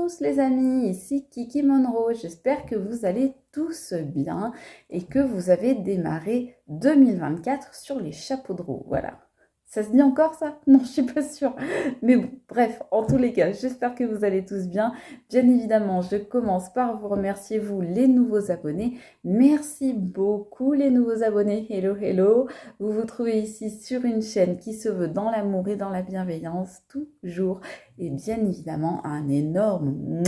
tous les amis, ici Kiki Monroe, j'espère que vous allez tous bien et que vous avez démarré 2024 sur les chapeaux de roue, voilà. Ça se dit encore ça? Non, je suis pas sûre. Mais bon, bref, en tous les cas, j'espère que vous allez tous bien. Bien évidemment, je commence par vous remercier, vous les nouveaux abonnés. Merci beaucoup les nouveaux abonnés. Hello, hello. Vous vous trouvez ici sur une chaîne qui se veut dans l'amour et dans la bienveillance, toujours. Et bien évidemment, un énorme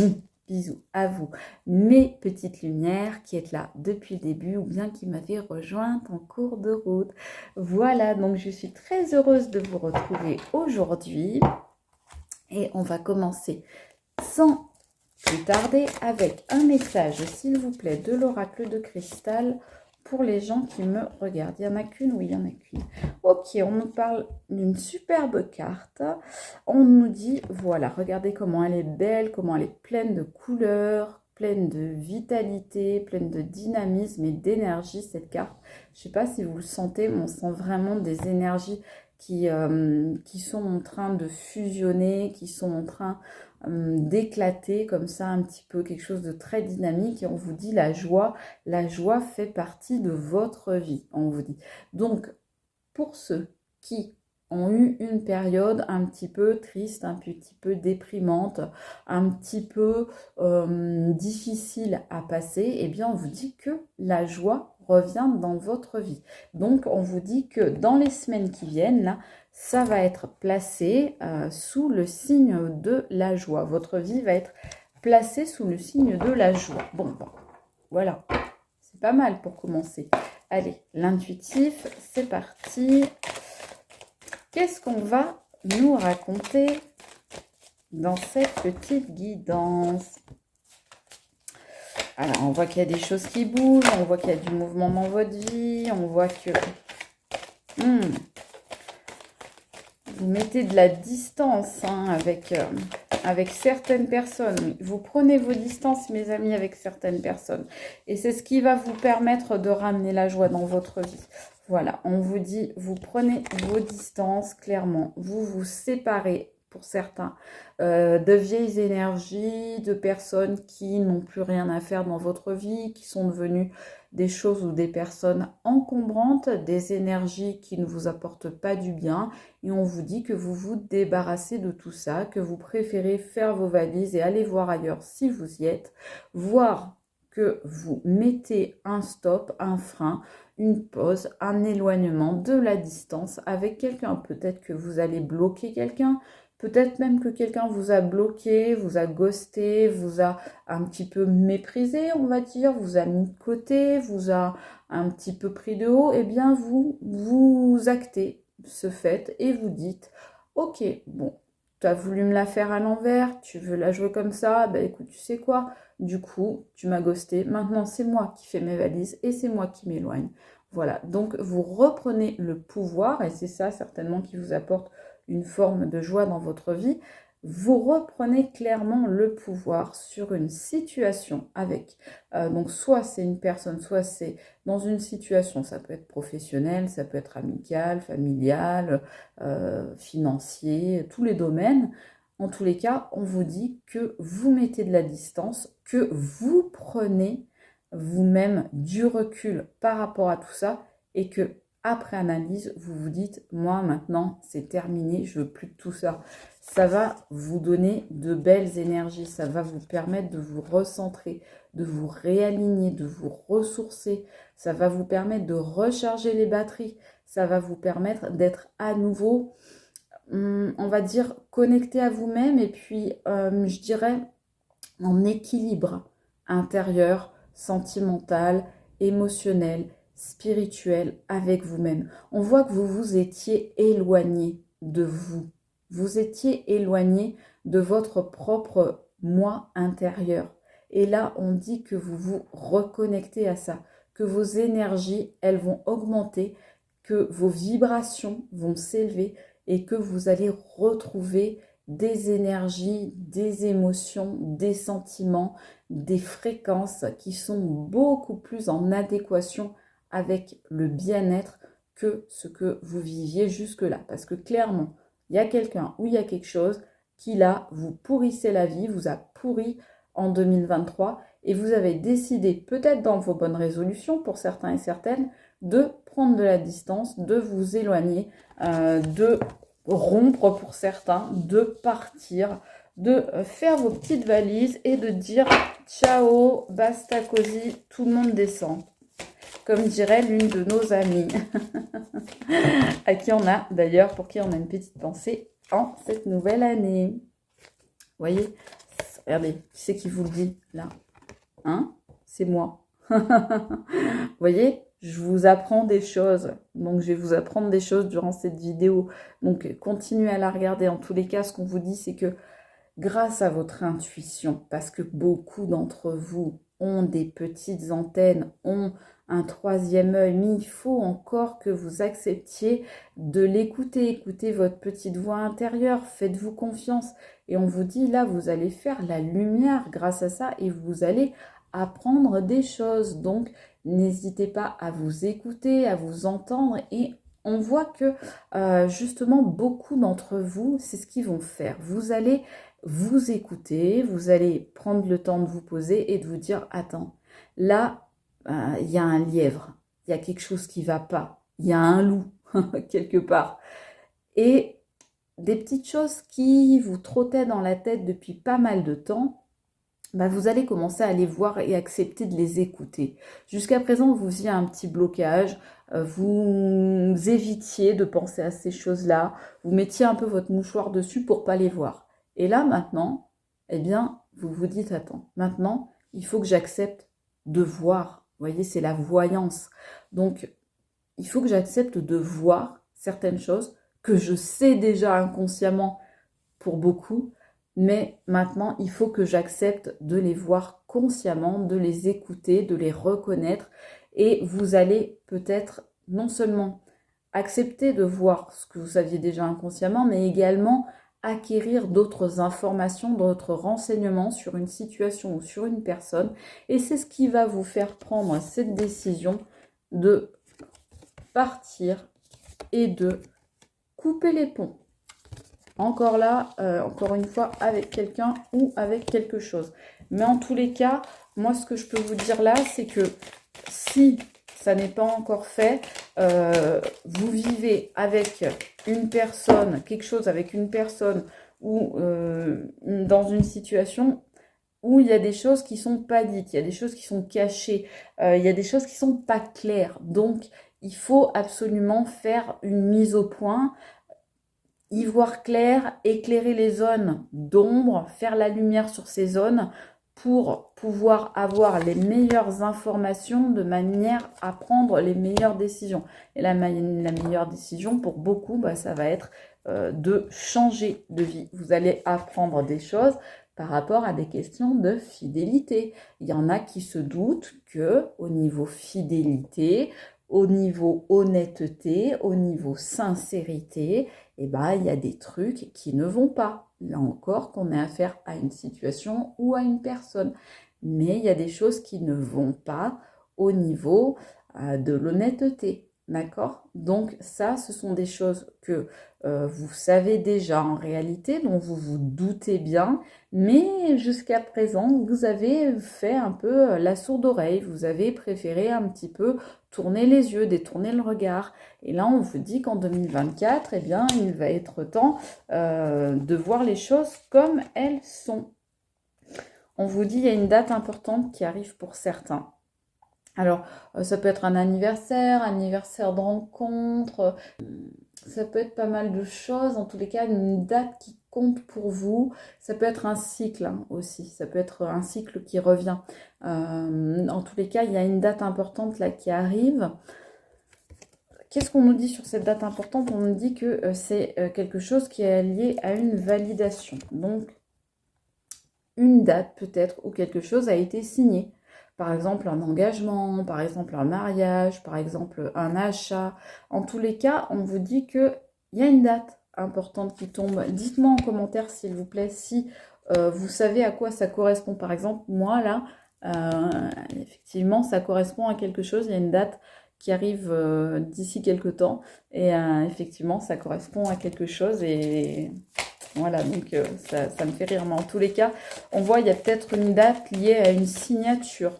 bisou à vous, mes petites lumières qui êtes là depuis le début ou bien qui m'avez rejointe en cours de route. Voilà, donc je suis très heureuse de vous retrouver aujourd'hui. Et on va commencer sans plus tarder avec un message, s'il vous plaît, de l'oracle de cristal pour les gens qui me regardent. Il n'y en a qu'une? Oui, il y en a qu'une. Ok, on nous parle d'une superbe carte. On nous dit, voilà, regardez comment elle est belle, comment elle est pleine de couleurs, pleine de vitalité, pleine de dynamisme et d'énergie, cette carte. Je ne sais pas si vous le sentez, mais on sent vraiment des énergies qui sont en train de fusionner, qui sont en train d'éclater comme ça un petit peu, quelque chose de très dynamique. Et on vous dit la joie fait partie de votre vie, on vous dit. Donc, pour ceux qui ont eu une période un petit peu triste, un petit peu déprimante, un petit peu difficile à passer, eh bien on vous dit que la joie revient dans votre vie. Donc on vous dit que dans les semaines qui viennent, là, ça va être placé sous le signe de la joie. Votre vie va être placée sous le signe de la joie. Bon, voilà, c'est pas mal pour commencer. Allez, l'intuitif, c'est parti. Qu'est-ce qu'on va nous raconter dans cette petite guidance? Alors, on voit qu'il y a des choses qui bougent, on voit qu'il y a du mouvement dans votre vie, on voit que vous mettez de la distance avec certaines personnes. Vous prenez vos distances, mes amis, avec certaines personnes. Et c'est ce qui va vous permettre de ramener la joie dans votre vie. Voilà, on vous dit, vous prenez vos distances, clairement. Vous vous séparez, pour certains, de vieilles énergies, de personnes qui n'ont plus rien à faire dans votre vie, qui sont devenues des choses ou des personnes encombrantes, des énergies qui ne vous apportent pas du bien. Et on vous dit que vous vous débarrassez de tout ça, que vous préférez faire vos valises et aller voir ailleurs si vous y êtes, voire que vous mettez un stop, un frein, une pause, un éloignement, de la distance avec quelqu'un. Peut-être que vous allez bloquer quelqu'un, peut-être même que quelqu'un vous a bloqué, vous a ghosté, vous a un petit peu méprisé, on va dire, vous a mis de côté, vous a un petit peu pris de haut. Eh bien, vous actez ce fait et vous dites, ok, bon, tu as voulu me la faire à l'envers, tu veux la jouer comme ça, bah écoute, tu sais quoi? Du coup, tu m'as ghosté. Maintenant, c'est moi qui fais mes valises et c'est moi qui m'éloigne. Voilà, donc vous reprenez le pouvoir et c'est ça certainement qui vous apporte une forme de joie dans votre vie. Vous reprenez clairement le pouvoir sur une situation avec. Donc soit c'est une personne, soit c'est dans une situation, ça peut être professionnel, ça peut être amical, familial, financier, tous les domaines. En tous les cas, on vous dit que vous mettez de la distance, que vous prenez vous-même du recul par rapport à tout ça et que après analyse, vous vous dites, moi maintenant c'est terminé, je veux plus de tout ça. Ça va vous donner de belles énergies, ça va vous permettre de vous recentrer, de vous réaligner, de vous ressourcer, ça va vous permettre de recharger les batteries, ça va vous permettre d'être à nouveau, on va dire, connecté à vous-même et puis, je dirais, en équilibre intérieur, sentimental, émotionnel, spirituel avec vous-même. On voit que vous vous étiez éloigné de vous. Vous étiez éloigné de votre propre moi intérieur. Et là, on dit que vous vous reconnectez à ça, que vos énergies, elles vont augmenter, que vos vibrations vont s'élever et que vous allez retrouver des énergies, des émotions, des sentiments, des fréquences qui sont beaucoup plus en adéquation avec le bien-être que ce que vous viviez jusque-là. Parce que clairement, il y a quelqu'un ou il y a quelque chose, qui là vous pourrissait la vie, vous a pourri en 2023 et vous avez décidé, peut-être dans vos bonnes résolutions pour certains et certaines, de prendre de la distance, de vous éloigner, de rompre pour certains, de partir, de faire vos petites valises et de dire ciao, basta così, tout le monde descend. Comme dirait l'une de nos amies, à qui on a d'ailleurs, pour qui on a une petite pensée en cette nouvelle année. Vous voyez, regardez, qui c'est qui vous le dit là? Hein? C'est moi. Vous voyez, je vous apprends des choses. Donc, je vais vous apprendre des choses durant cette vidéo. Donc, continuez à la regarder. En tous les cas, ce qu'on vous dit, c'est que grâce à votre intuition, parce que beaucoup d'entre vous ont des petites antennes, ont un troisième œil, mais il faut encore que vous acceptiez de l'écouter. Écoutez votre petite voix intérieure, faites-vous confiance. Et on vous dit, là, vous allez faire la lumière grâce à ça et vous allez apprendre des choses. Donc, n'hésitez pas à vous écouter, à vous entendre et on voit que justement beaucoup d'entre vous, c'est ce qu'ils vont faire. Vous allez vous écouter, vous allez prendre le temps de vous poser et de vous dire, attends, là, il y a un lièvre, il y a quelque chose qui ne va pas, il y a un loup quelque part. Et des petites choses qui vous trottaient dans la tête depuis pas mal de temps, bah vous allez commencer à les voir et accepter de les écouter. Jusqu'à présent, vous faisiez un petit blocage, vous évitiez de penser à ces choses-là, vous mettiez un peu votre mouchoir dessus pour pas les voir. Et là, maintenant, eh bien, vous vous dites, attends, maintenant, il faut que j'accepte de voir. Vous voyez, c'est la voyance. Donc, il faut que j'accepte de voir certaines choses que je sais déjà inconsciemment pour beaucoup, mais maintenant, il faut que j'accepte de les voir consciemment, de les écouter, de les reconnaître. Et vous allez peut-être non seulement accepter de voir ce que vous saviez déjà inconsciemment, mais également acquérir d'autres informations, d'autres renseignements sur une situation ou sur une personne. Et c'est ce qui va vous faire prendre cette décision de partir et de couper les ponts. Encore là, encore une fois, avec quelqu'un ou avec quelque chose. Mais en tous les cas, moi, ce que je peux vous dire là, c'est que si ça n'est pas encore fait, vous vivez avec une personne, quelque chose avec une personne ou dans une situation où il y a des choses qui sont pas dites, il y a des choses qui sont cachées, il y a des choses qui sont pas claires. Donc, il faut absolument faire une mise au point, y voir clair, éclairer les zones d'ombre, faire la lumière sur ces zones pour pouvoir avoir les meilleures informations de manière à prendre les meilleures décisions. Et la meilleure décision pour beaucoup, bah, ça va être de changer de vie. Vous allez apprendre des choses par rapport à des questions de fidélité. Il y en a qui se doutent que au niveau fidélité, au niveau honnêteté, au niveau sincérité, eh ben, il y a des trucs qui ne vont pas. Là encore, qu'on ait affaire à une situation ou à une personne. Mais il y a des choses qui ne vont pas au niveau de l'honnêteté. D'accord? Donc ça, ce sont des choses que vous savez déjà en réalité, dont vous vous doutez bien, mais jusqu'à présent, vous avez fait un peu la sourde oreille, vous avez préféré un petit peu tourner les yeux, détourner le regard. Et là, on vous dit qu'en 2024, eh bien, il va être temps de voir les choses comme elles sont. On vous dit qu'il y a une date importante qui arrive pour certains. Alors, ça peut être un anniversaire de rencontre, ça peut être pas mal de choses. En tous les cas, une date qui compte pour vous. Ça peut être un cycle aussi, ça peut être un cycle qui revient. En tous les cas, il y a une date importante là qui arrive. Qu'est-ce qu'on nous dit sur cette date importante? On nous dit que c'est quelque chose qui est lié à une validation. Donc, une date peut-être où quelque chose a été signé. Par exemple, un engagement, par exemple, un mariage, par exemple, un achat. En tous les cas, on vous dit qu'il y a une date importante qui tombe. Dites-moi en commentaire, s'il vous plaît, si vous savez à quoi ça correspond. Par exemple, moi, là, effectivement, ça correspond à quelque chose. Il y a une date qui arrive d'ici quelques temps. Et effectivement, ça correspond à quelque chose. Et voilà, donc ça me fait rire. Mais en tous les cas, on voit il y a peut-être une date liée à une signature.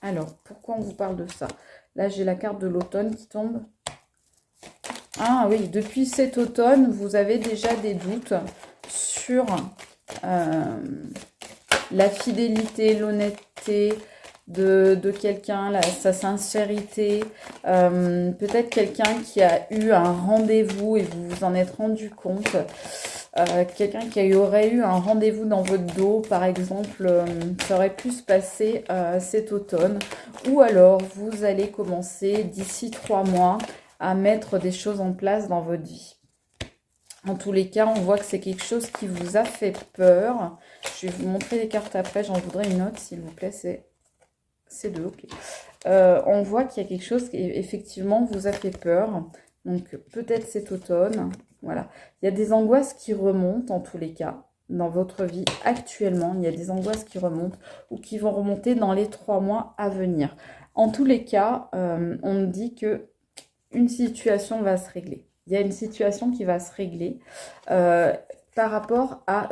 Alors, pourquoi on vous parle de ça? Là, j'ai la carte de l'automne qui tombe. Ah oui, depuis cet automne, vous avez déjà des doutes sur la fidélité, l'honnêteté de quelqu'un, sa sincérité. Peut-être quelqu'un qui a eu un rendez-vous et vous vous en êtes rendu compte. Quelqu'un qui aurait eu un rendez-vous dans votre dos, par exemple, ça aurait pu se passer cet automne. Ou alors, vous allez commencer d'ici 3 mois à mettre des choses en place dans votre vie. En tous les cas, on voit que c'est quelque chose qui vous a fait peur. Je vais vous montrer les cartes après, j'en voudrais une autre, s'il vous plaît, c'est deux, ok. On voit qu'il y a quelque chose qui, effectivement, vous a fait peur. Donc, peut-être cet automne. Voilà. Il y a des angoisses qui remontent, en tous les cas, dans votre vie actuellement. Il y a des angoisses qui remontent ou qui vont remonter dans les 3 mois à venir. En tous les cas, on me dit que une situation va se régler. Il y a une situation qui va se régler par rapport à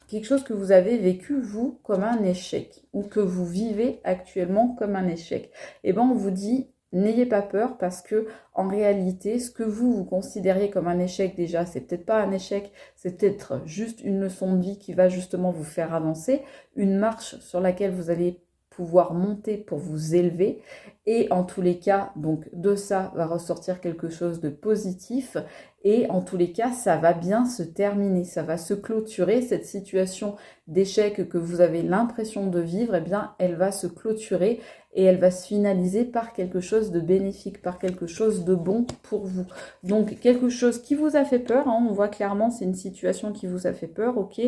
quelque chose que vous avez vécu, vous, comme un échec, ou que vous vivez actuellement comme un échec. Et bien, on vous dit, n'ayez pas peur, parce que en réalité, ce que vous considériez comme un échec déjà, c'est peut-être pas un échec, c'est peut-être juste une leçon de vie qui va justement vous faire avancer, une marche sur laquelle vous allez pouvoir monter pour vous élever. Et en tous les cas, donc de ça va ressortir quelque chose de positif. Et en tous les cas, ça va bien se terminer, ça va se clôturer. Cette situation d'échec que vous avez l'impression de vivre, eh bien, elle va se clôturer et elle va se finaliser par quelque chose de bénéfique, par quelque chose de bon pour vous. Donc, quelque chose qui vous a fait peur, hein, on voit clairement, c'est une situation qui vous a fait peur, ok,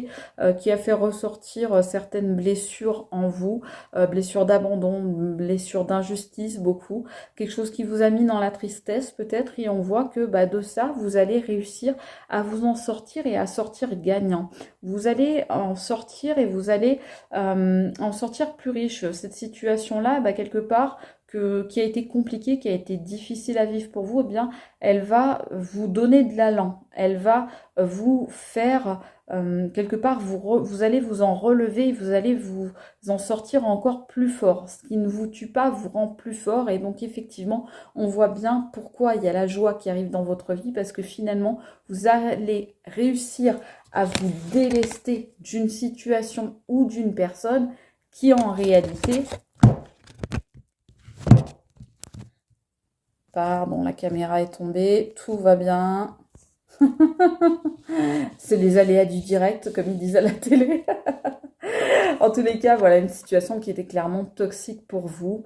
qui a fait ressortir certaines blessures en vous, blessures d'abandon, blessures d'injustice, beaucoup, quelque chose qui vous a mis dans la tristesse peut-être, et on voit que de ça, vous allez réussir à vous en sortir et à sortir gagnant. Vous allez en sortir et vous allez en sortir plus riche. Cette situation-là, quelque part, qui a été compliquée, qui a été difficile à vivre pour vous, eh bien, elle va vous donner de l'allant. Elle va vous faire, quelque part, vous allez vous en relever, vous allez vous en sortir encore plus fort. Ce qui ne vous tue pas vous rend plus fort. Et donc, effectivement, on voit bien pourquoi il y a la joie qui arrive dans votre vie, parce que finalement, vous allez réussir à vous délester d'une situation ou d'une personne qui, en réalité... Pardon, la caméra est tombée, tout va bien. C'est les aléas du direct, comme ils disent à la télé. En tous les cas, voilà une situation qui était clairement toxique pour vous,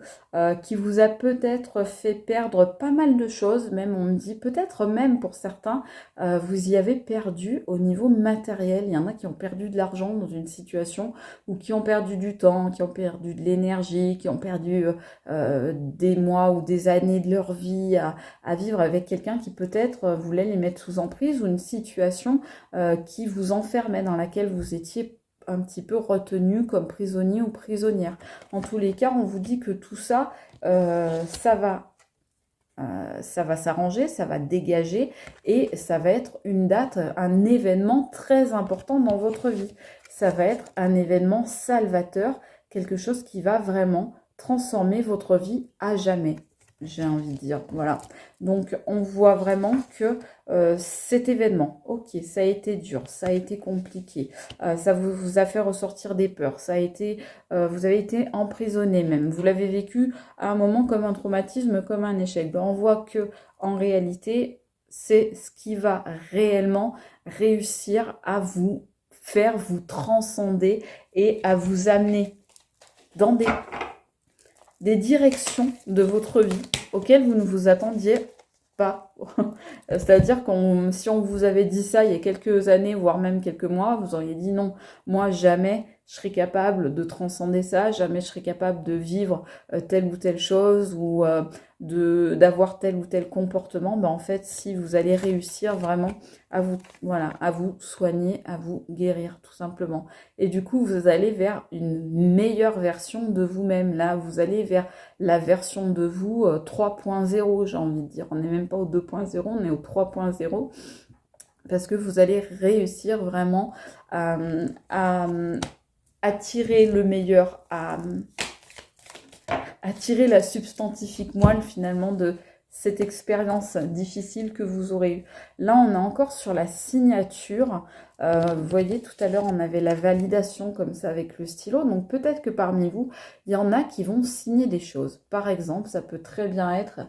qui vous a peut-être fait perdre pas mal de choses, même on me dit, peut-être même pour certains, vous y avez perdu au niveau matériel. Il y en a qui ont perdu de l'argent dans une situation, ou qui ont perdu du temps, qui ont perdu de l'énergie, qui ont perdu des mois ou des années de leur vie à vivre avec quelqu'un qui peut-être voulait les mettre sous emprise, ou une situation qui vous enfermait, dans laquelle vous étiez un petit peu retenu comme prisonnier ou prisonnière. En tous les cas, on vous dit que tout ça, ça va s'arranger, ça va dégager, et ça va être une date, un événement très important dans votre vie. Ça va être un événement salvateur, quelque chose qui va vraiment transformer votre vie à jamais, j'ai envie de dire. Voilà. Donc, on voit vraiment que cet événement, ok, ça a été dur, ça a été compliqué, ça vous a fait ressortir des peurs, ça a été, vous avez été emprisonné même, vous l'avez vécu à un moment comme un traumatisme, comme un échec. On voit que en réalité, c'est ce qui va réellement réussir à vous faire vous transcender et à vous amener dans des directions de votre vie auxquelles vous ne vous attendiez pas. C'est-à-dire que si on vous avait dit ça il y a quelques années, voire même quelques mois, vous auriez dit non, moi jamais je serai capable de transcender ça, jamais je serai capable de vivre telle ou telle chose ou d'avoir tel ou tel comportement. Ben, en fait, si vous allez réussir vraiment à vous, voilà, à vous soigner, à vous guérir tout simplement. Et du coup, vous allez vers une meilleure version de vous-même. Là, vous allez vers la version de vous 3.0, j'ai envie de dire. On n'est même pas au 2.0, on est au 3.0. Parce que vous allez réussir vraiment à tirer le meilleur, à tirer la substantifique moelle finalement de cette expérience difficile que vous aurez eue. Là, on est encore sur la signature. Vous voyez, tout à l'heure, on avait la validation comme ça avec le stylo. Donc, peut-être que parmi vous, il y en a qui vont signer des choses. Par exemple, ça peut très bien être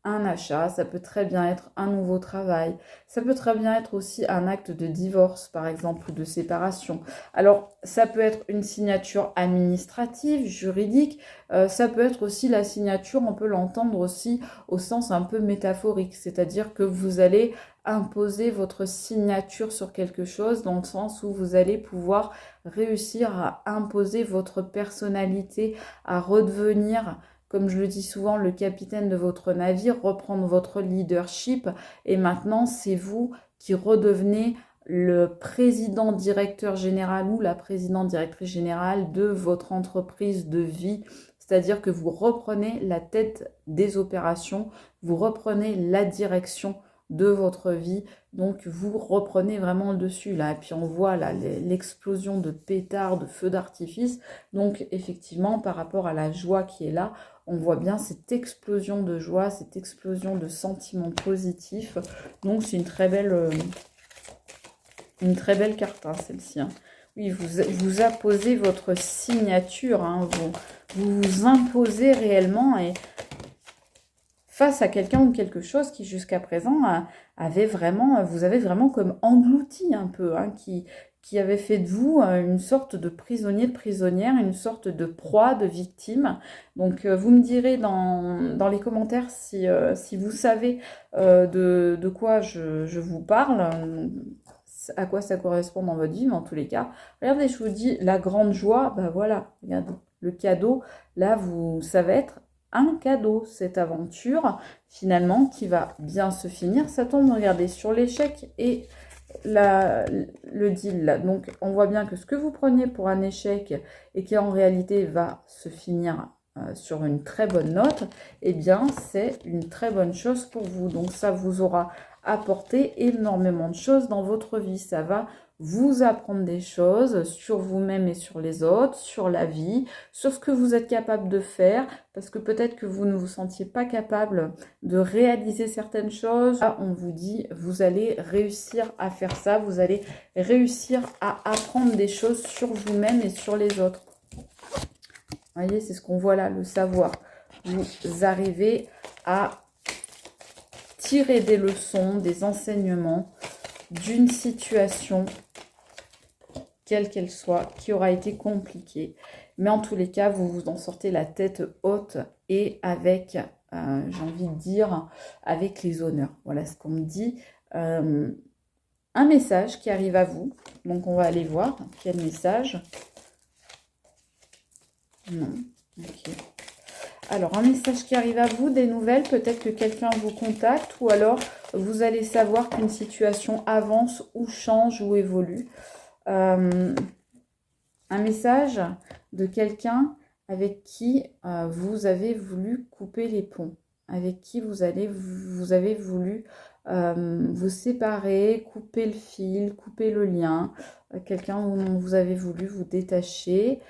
un achat, ça peut très bien être un nouveau travail, ça peut très bien être aussi un acte de divorce, par exemple, ou de séparation. Alors, ça peut être une signature administrative, juridique, ça peut être aussi la signature, on peut l'entendre aussi au sens un peu métaphorique, c'est-à-dire que vous allez imposer votre signature sur quelque chose dans le sens où vous allez pouvoir réussir à imposer votre personnalité, à redevenir, comme je le dis souvent, le capitaine de votre navire, reprendre votre leadership. Et maintenant, c'est vous qui redevenez le président directeur général ou la présidente directrice générale de votre entreprise de vie. C'est-à-dire que vous reprenez la tête des opérations, vous reprenez la direction de votre vie. Donc, vous reprenez vraiment le dessus, là. Et puis, on voit, là, l'explosion de pétards, de feux d'artifice. Donc, effectivement, par rapport à la joie qui est là, on voit bien cette explosion de joie, cette explosion de sentiments positifs. Donc, c'est une très belle carte, hein, celle-ci. Hein. Oui, vous apposez votre signature, hein, vous vous imposez réellement et face à quelqu'un ou quelque chose qui jusqu'à présent vous avez vraiment comme englouti un peu, hein, qui avait fait de vous une sorte de prisonnier, de prisonnière, une sorte de proie, de victime. Donc vous me direz dans les commentaires si vous savez de quoi je vous parle, à quoi ça correspond dans votre vie, mais en tous les cas, regardez, je vous dis, la grande joie, ben voilà, regardez, le cadeau, là, ça va être un cadeau, cette aventure, finalement, qui va bien se finir. Ça tombe, regardez, sur l'échec et le deal, là. Donc, on voit bien que ce que vous prenez pour un échec et qui, en réalité, va se finir sur une très bonne note, eh bien, c'est une très bonne chose pour vous. Donc, ça vous aura apporté énormément de choses dans votre vie. Ça va vous apprendre des choses sur vous-même et sur les autres, sur la vie, sur ce que vous êtes capable de faire, parce que peut-être que vous ne vous sentiez pas capable de réaliser certaines choses. Là, on vous dit, vous allez réussir à faire ça, vous allez réussir à apprendre des choses sur vous-même et sur les autres. Vous voyez, c'est ce qu'on voit là, le savoir. Vous arrivez à tirer des leçons, des enseignements d'une situation, quelle qu'elle soit, qui aura été compliquée. Mais en tous les cas, vous vous en sortez la tête haute et avec, j'ai envie de dire, avec les honneurs. Voilà ce qu'on me dit. Un message qui arrive à vous. Donc, on va aller voir quel message. Non, ok. Alors, un message qui arrive à vous, des nouvelles, peut-être que quelqu'un vous contacte ou alors vous allez savoir qu'une situation avance ou change ou évolue. Un message de quelqu'un avec qui vous avez voulu couper les ponts, avec qui vous avez voulu vous séparer, couper le fil, couper le lien, quelqu'un dont vous avez voulu vous détacher.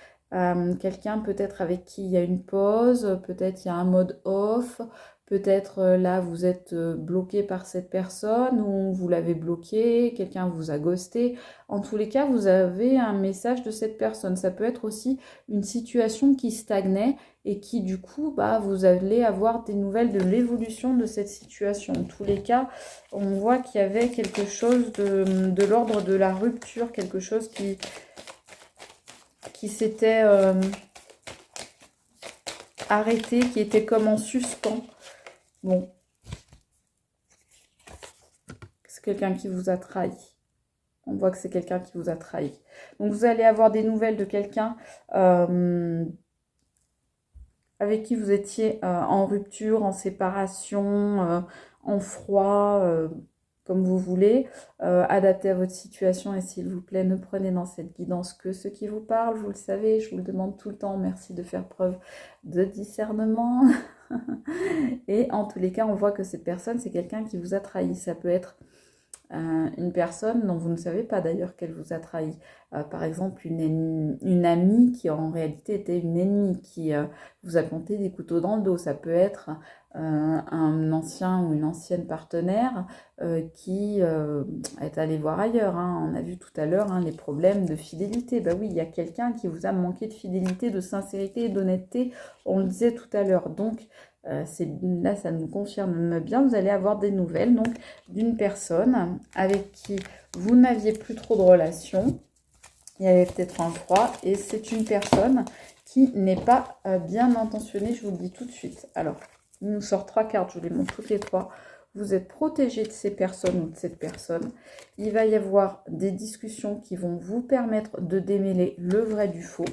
Quelqu'un peut-être avec qui il y a une pause, peut-être il y a un mode off, peut-être là vous êtes bloqué par cette personne ou vous l'avez bloqué, quelqu'un vous a ghosté. En tous les cas, vous avez un message de cette personne. Ça peut être aussi une situation qui stagnait et qui du coup, vous allez avoir des nouvelles de l'évolution de cette situation. En tous les cas, on voit qu'il y avait quelque chose de l'ordre de la rupture, quelque chose qui s'était arrêté, qui était comme en suspens. Bon. C'est quelqu'un qui vous a trahi. On voit que c'est quelqu'un qui vous a trahi. Donc vous allez avoir des nouvelles de quelqu'un avec qui vous étiez en rupture, en séparation, en froid, comme vous voulez, adapté à votre situation. Et s'il vous plaît, ne prenez dans cette guidance que ce qui vous parle. Vous le savez, je vous le demande tout le temps. Merci de faire preuve de discernement. Et en tous les cas, on voit que cette personne, c'est quelqu'un qui vous a trahi. Ça peut être une personne dont vous ne savez pas d'ailleurs qu'elle vous a trahi. Par exemple, une amie qui en réalité était une ennemie, qui vous a planté des couteaux dans le dos. Ça peut être un ancien ou une ancienne partenaire qui est allé voir ailleurs. Hein. On a vu tout à l'heure les problèmes de fidélité. Bah oui, il y a quelqu'un qui vous a manqué de fidélité, de sincérité et d'honnêteté. On le disait tout à l'heure. Donc, là, ça nous confirme bien. Vous allez avoir des nouvelles donc d'une personne avec qui vous n'aviez plus trop de relations. Il y avait peut-être un froid. Et c'est une personne qui n'est pas bien intentionnée, je vous le dis tout de suite. Alors, il nous sort 3 cartes, je vous les montre toutes les 3. Vous êtes protégé de ces personnes ou de cette personne. Il va y avoir des discussions qui vont vous permettre de démêler le vrai du faux.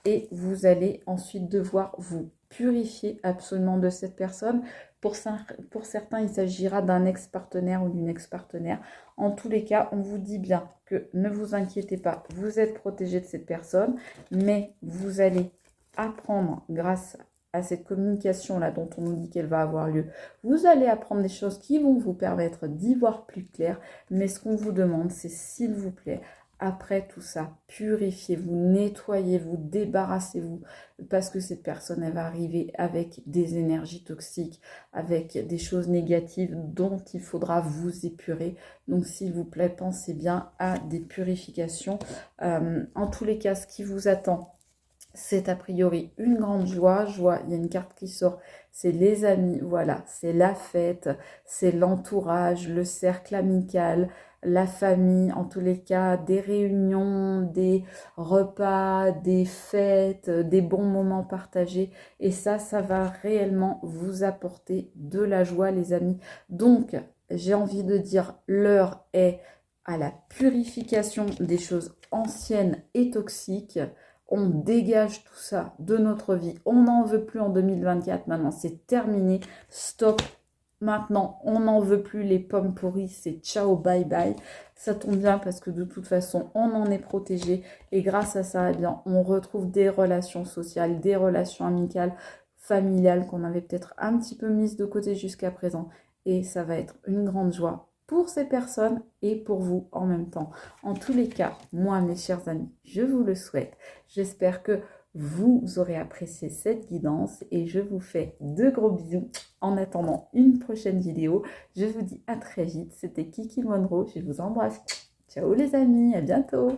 Et vous allez ensuite devoir vous purifier absolument de cette personne. Pour certains, il s'agira d'un ex-partenaire ou d'une ex-partenaire. En tous les cas, on vous dit bien que ne vous inquiétez pas, vous êtes protégé de cette personne, mais vous allez apprendre grâce à cette communication-là dont on nous dit qu'elle va avoir lieu. Vous allez apprendre des choses qui vont vous permettre d'y voir plus clair, mais ce qu'on vous demande, c'est s'il vous plaît, après tout ça, purifiez-vous, nettoyez-vous, débarrassez-vous, parce que cette personne, elle va arriver avec des énergies toxiques, avec des choses négatives dont il faudra vous épurer. Donc, s'il vous plaît, pensez bien à des purifications. En tous les cas, ce qui vous attend, c'est a priori une grande joie. Il y a une carte qui sort, c'est les amis, voilà, c'est la fête, c'est l'entourage, le cercle amical, la famille, en tous les cas, des réunions, des repas, des fêtes, des bons moments partagés. Et ça va réellement vous apporter de la joie, les amis. Donc, j'ai envie de dire, l'heure est à la purification des choses anciennes et toxiques. On dégage tout ça de notre vie. On n'en veut plus en 2024. Maintenant, c'est terminé. Stop. Maintenant, on n'en veut plus. Les pommes pourries, c'est ciao, bye bye. Ça tombe bien parce que de toute façon, on en est protégé. Et grâce à ça, eh bien, on retrouve des relations sociales, des relations amicales, familiales qu'on avait peut-être un petit peu mises de côté jusqu'à présent. Et ça va être une grande joie pour ces personnes et pour vous en même temps. En tous les cas, moi, mes chers amis, je vous le souhaite. J'espère que vous aurez apprécié cette guidance et je vous fais de gros bisous en attendant une prochaine vidéo. Je vous dis à très vite. C'était Kiki Monroe. Je vous embrasse. Ciao les amis, à bientôt.